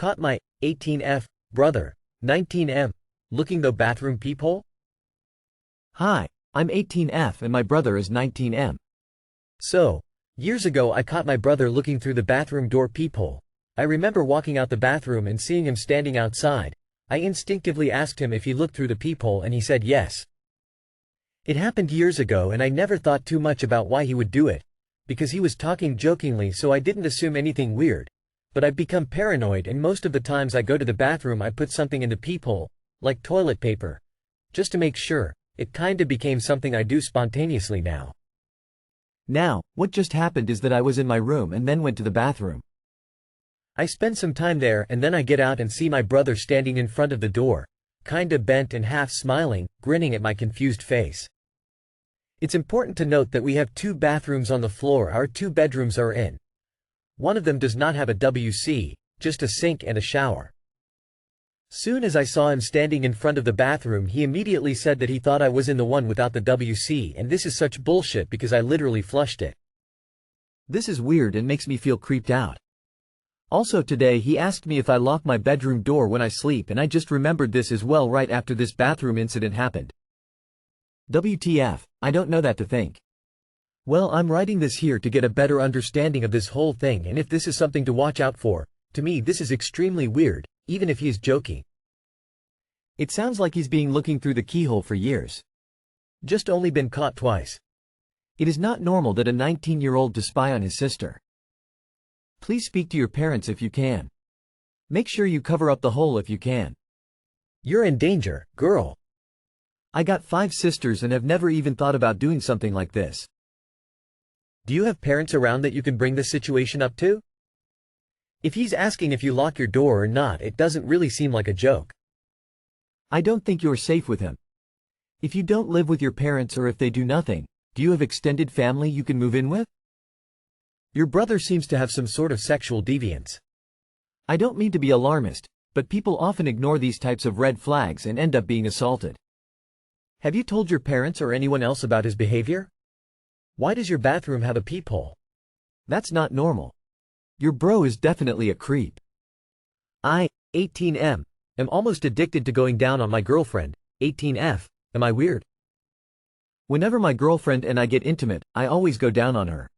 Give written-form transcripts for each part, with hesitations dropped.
caught my 18F brother, 19M, looking the bathroom peephole? Hi, I'm 18F and my brother is 19M. So, years ago I caught my brother looking through the bathroom door peephole. I remember walking out the bathroom and seeing him standing outside. I instinctively asked him if he looked through the peephole and he said yes. It happened years ago and I never thought too much about why he would do it, because he was talking jokingly, so I didn't assume anything weird. But I've become paranoid and most of the times I go to the bathroom I put something in the peephole, like toilet paper, just to make sure. It kinda became something I do spontaneously now. Now, what just happened is that I was in my room and then went to the bathroom. I spend some time there and then I get out and see my brother standing in front of the door, kinda bent and half smiling, grinning at my confused face. It's important to note that we have 2 bathrooms on the floor our 2 bedrooms are in. One of them does not have a WC, just a sink and a shower. Soon as I saw him standing in front of the bathroom, he immediately said that he thought I was in the one without the WC, and this is such bullshit because I literally flushed it. This is weird and makes me feel creeped out. Also today he asked me if I lock my bedroom door when I sleep, and I just remembered this as well right after this bathroom incident happened. WTF, I don't know that to think. Well, I'm writing this here to get a better understanding of this whole thing, and if this is something to watch out for, to me this is extremely weird, even if he is joking. It sounds like he's been looking through the keyhole for years. Just only been caught twice. It is not normal that a 19-year-old to spy on his sister. Please speak to your parents if you can. Make sure you cover up the hole if you can. You're in danger, girl. I got 5 sisters and have never even thought about doing something like this. Do you have parents around that you can bring this situation up to? If he's asking if you lock your door or not, it doesn't really seem like a joke. I don't think you're safe with him. If you don't live with your parents or if they do nothing, do you have extended family you can move in with? Your brother seems to have some sort of sexual deviance. I don't mean to be alarmist, but people often ignore these types of red flags and end up being assaulted. Have you told your parents or anyone else about his behavior? Why does your bathroom have a peephole? That's not normal. Your bro is definitely a creep. I, 18M, am almost addicted to going down on my girlfriend, 18F. Am I weird? Whenever my girlfriend and I get intimate, I always go down on her.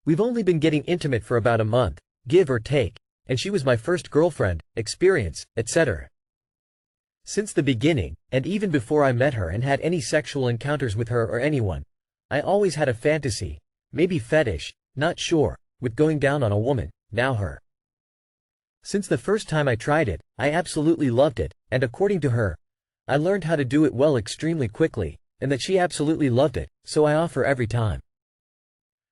We've only been getting intimate for about a month, give or take, and she was my first girlfriend, experience, etc. Since the beginning, and even before I met her and had any sexual encounters with her or anyone, I always had a fantasy, maybe fetish, not sure, with going down on a woman, now her. Since the first time I tried it, I absolutely loved it, and according to her, I learned how to do it well extremely quickly, and that she absolutely loved it, so I offer every time.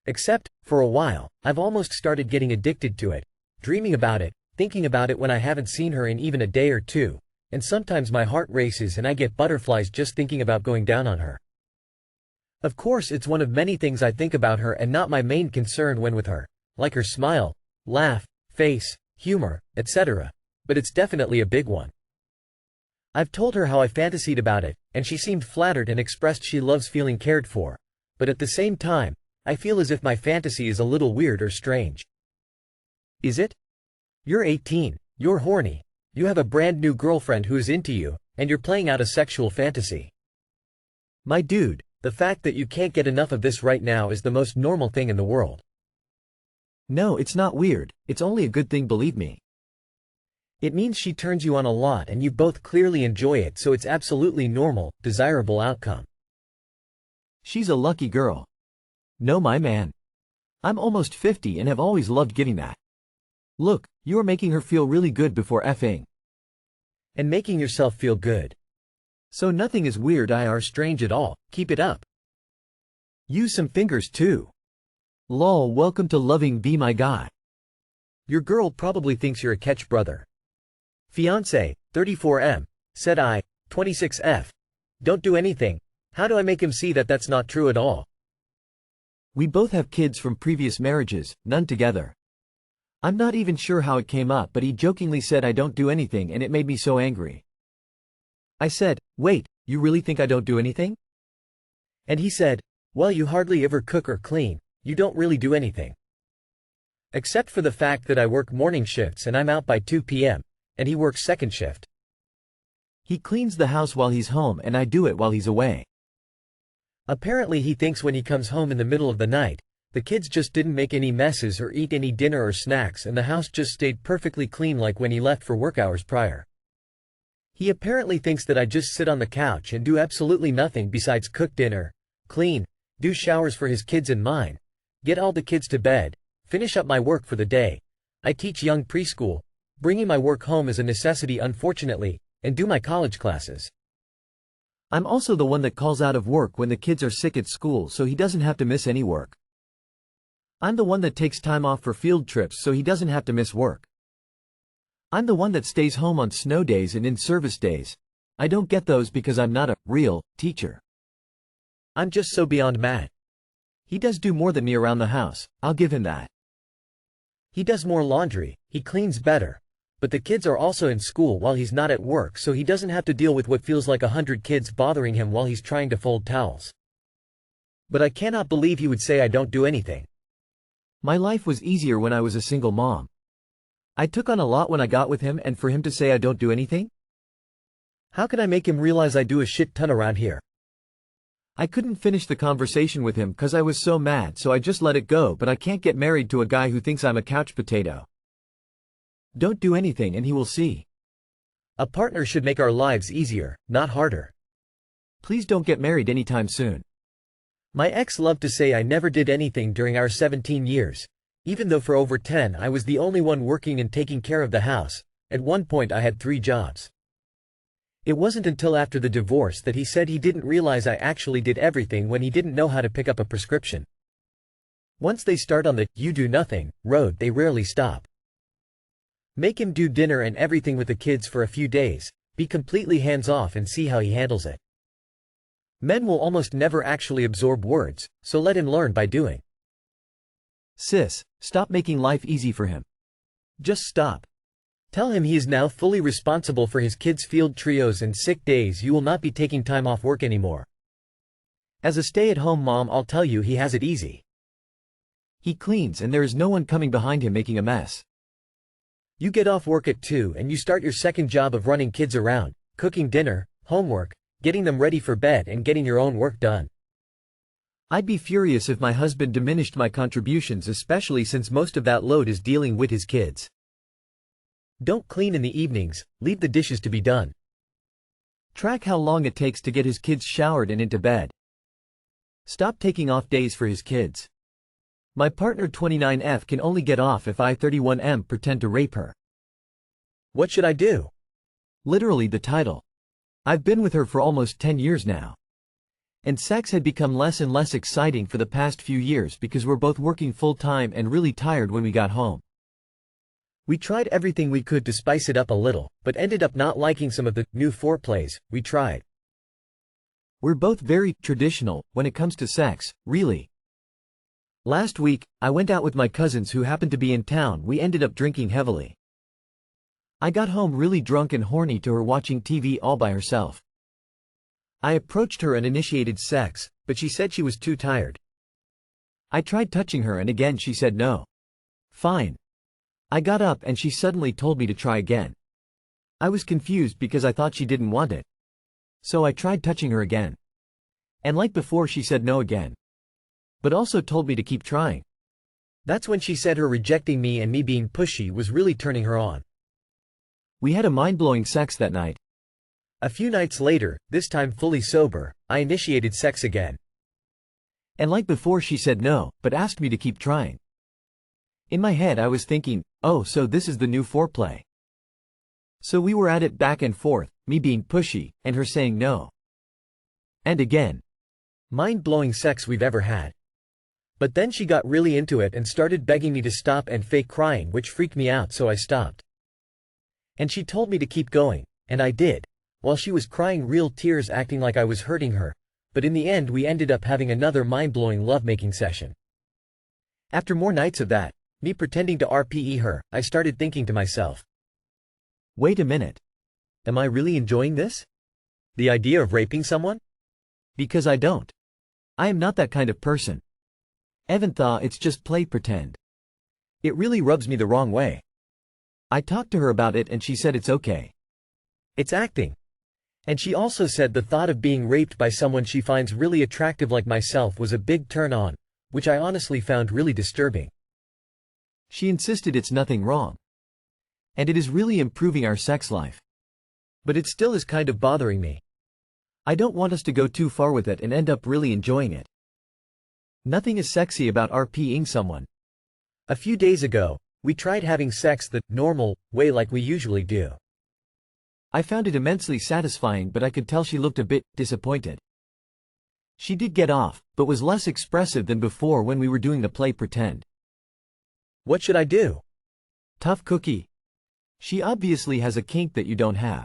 Except, for a while, I've almost started getting addicted to it, dreaming about it, thinking about it when I haven't seen her in even a day or two, and sometimes my heart races and I get butterflies just thinking about going down on her. Of course, it's one of many things I think about her and not my main concern when with her, like her smile, laugh, face, humor, etc. But it's definitely a big one. I've told her how I fantasied about it, and she seemed flattered and expressed she loves feeling cared for. But at the same time, I feel as if my fantasy is a little weird or strange. Is it? You're 18, you're horny, you have a brand new girlfriend who is into you, and you're playing out a sexual fantasy. My dude, the fact that you can't get enough of this right now is the most normal thing in the world. No, it's not weird, it's only a good thing, believe me. It means she turns you on a lot and you both clearly enjoy it, so it's absolutely normal, desirable outcome. She's a lucky girl. No, my man. I'm almost 50 and have always loved getting that. Look, you are making her feel really good before effing. And making yourself feel good. So nothing is weird or strange at all, keep it up. Use some fingers too. Lol, welcome to loving Be My Guy. Your girl probably thinks you're a catch brother. Fiancé, 34M, said I, 26F. Don't do anything. How do I make him see that that's not true at all? We both have kids from previous marriages, none together. I'm not even sure how it came up, but he jokingly said I don't do anything and it made me so angry. I said, wait, you really think I don't do anything? And he said, well, you hardly ever cook or clean, you don't really do anything. Except for the fact that I work morning shifts and I'm out by 2 p.m., and he works second shift. He cleans the house while he's home and I do it while he's away. Apparently he thinks when he comes home in the middle of the night, the kids just didn't make any messes or eat any dinner or snacks and the house just stayed perfectly clean like when he left for work hours prior. He apparently thinks that I just sit on the couch and do absolutely nothing besides cook dinner, clean, do showers for his kids and mine, get all the kids to bed, finish up my work for the day. I teach young preschool, bringing my work home is a necessity unfortunately, and do my college classes. I'm also the one that calls out of work when the kids are sick at school so he doesn't have to miss any work. I'm the one that takes time off for field trips so he doesn't have to miss work. I'm the one that stays home on snow days and in-service days. I don't get those because I'm not a real teacher. I'm just so beyond mad. He does do more than me around the house, I'll give him that. He does more laundry, he cleans better. But the kids are also in school while he's not at work so he doesn't have to deal with what feels like 100 kids bothering him while he's trying to fold towels. But I cannot believe he would say I don't do anything. My life was easier when I was a single mom. I took on a lot when I got with him and for him to say I don't do anything? How can I make him realize I do a shit ton around here? I couldn't finish the conversation with him cause I was so mad so I just let it go but I can't get married to a guy who thinks I'm a couch potato. Don't do anything and he will see. A partner should make our lives easier, not harder. Please don't get married anytime soon. My ex loved to say I never did anything during our 17 years. Even though for over 10 I was the only one working and taking care of the house. At one point I had 3 jobs. It wasn't until after the divorce that he said he didn't realize I actually did everything when he didn't know how to pick up a prescription. Once they start on the "you do nothing" road they rarely stop. Make him do dinner and everything with the kids for a few days, be completely hands-off and see how he handles it. Men will almost never actually absorb words, so let him learn by doing. Sis, stop making life easy for him. Just stop. Tell him he is now fully responsible for his kids' field trios and sick days. You will not be taking time off work anymore. As a stay-at-home mom, I'll tell you he has it easy. He cleans and there is no one coming behind him making a mess. You get off work at 2 and you start your second job of running kids around, cooking dinner, homework, getting them ready for bed and getting your own work done. I'd be furious if my husband diminished my contributions, especially since most of that load is dealing with his kids. Don't clean in the evenings, leave the dishes to be done. Track how long it takes to get his kids showered and into bed. Stop taking off days for his kids. My partner 29F can only get off if I 31M pretend to rape her. What should I do? Literally the title. I've been with her for almost 10 years now. And sex had become less and less exciting for the past few years because we're both working full-time and really tired when we got home. We tried everything we could to spice it up a little, but ended up not liking some of the new foreplays we tried. We're both very traditional when it comes to sex, really. Last week, I went out with my cousins who happened to be in town. We ended up drinking heavily. I got home really drunk and horny to her watching TV all by herself. I approached her and initiated sex, but she said she was too tired. I tried touching her and again she said no. Fine. I got up and she suddenly told me to try again. I was confused because I thought she didn't want it. So I tried touching her again. And like before she said no again. But also told me to keep trying. That's when she said her rejecting me and me being pushy was really turning her on. We had a mind-blowing sex that night. A few nights later, this time fully sober, I initiated sex again. And like before she said no, but asked me to keep trying. In my head I was thinking, oh, so this is the new foreplay. So we were at it back and forth, me being pushy, and her saying no. And again. Mind-blowing sex we've ever had. But then she got really into it and started begging me to stop and fake crying, which freaked me out, so I stopped. And she told me to keep going, and I did, while she was crying real tears acting like I was hurting her, but in the end we ended up having another mind-blowing lovemaking session. After more nights of that, me pretending to RPE her, I started thinking to myself, wait a minute. Am I really enjoying this? The idea of raping someone? Because I don't. I am not that kind of person. Evan thought it's just play pretend. It really rubs me the wrong way. I talked to her about it and she said it's okay. It's acting. And she also said the thought of being raped by someone she finds really attractive like myself was a big turn on, which I honestly found really disturbing. She insisted it's nothing wrong. And it is really improving our sex life. But it still is kind of bothering me. I don't want us to go too far with it and end up really enjoying it. Nothing is sexy about RPing someone. A few days ago, we tried having sex the normal way like we usually do. I found it immensely satisfying, but I could tell she looked a bit disappointed. She did get off, but was less expressive than before when we were doing the play pretend. What should I do? Tough cookie. She obviously has a kink that you don't have.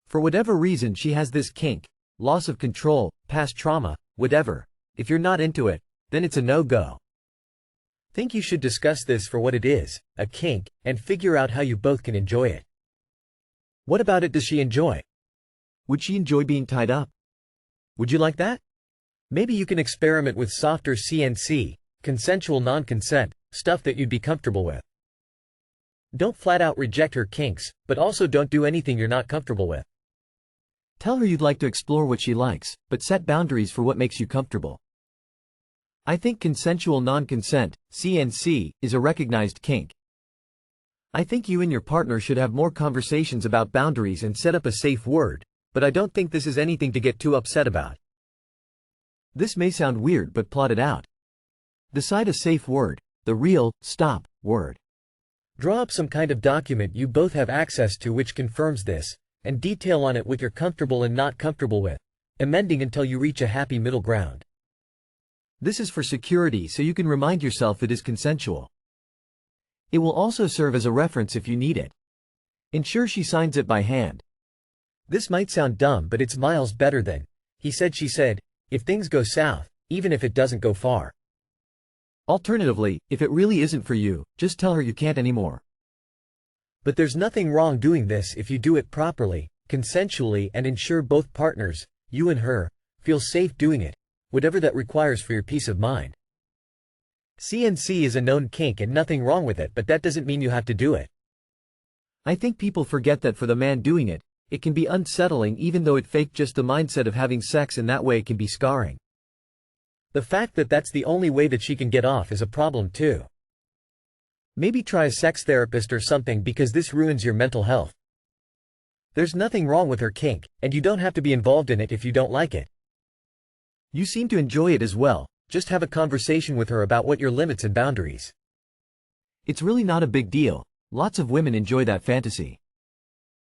For whatever reason she has this kink, loss of control, past trauma, whatever. If you're not into it, then it's a no-go. Think you should discuss this for what it is, a kink, and figure out how you both can enjoy it. What about it does she enjoy? Would she enjoy being tied up? Would you like that? Maybe you can experiment with softer CNC, consensual non-consent, stuff that you'd be comfortable with. Don't flat out reject her kinks, but also don't do anything you're not comfortable with. Tell her you'd like to explore what she likes, but set boundaries for what makes you comfortable. I think consensual non-consent, CNC, is a recognized kink. I think you and your partner should have more conversations about boundaries and set up a safe word, but I don't think this is anything to get too upset about. This may sound weird, but plot it out. Decide a safe word, the real, stop, word. Draw up some kind of document you both have access to which confirms this, and detail on it what you're comfortable and not comfortable with, amending until you reach a happy middle ground. This is for security so you can remind yourself it is consensual. It will also serve as a reference if you need it. Ensure she signs it by hand. This might sound dumb, but it's miles better than, he said she said, if things go south, even if it doesn't go far. Alternatively, if it really isn't for you, just tell her you can't anymore. But there's nothing wrong doing this if you do it properly, consensually, and ensure both partners, you and her, feel safe doing it, whatever that requires for your peace of mind. CNC is a known kink and nothing wrong with it, but that doesn't mean you have to do it. I think people forget that for the man doing it, it can be unsettling even though it faked just the mindset of having sex in that way can be scarring. The fact that that's the only way that she can get off is a problem too. Maybe try a sex therapist or something because this ruins your mental health. There's nothing wrong with her kink, and you don't have to be involved in it if you don't like it. You seem to enjoy it as well. Just have a conversation with her about what your limits and boundaries. It's really not a big deal. Lots of women enjoy that fantasy.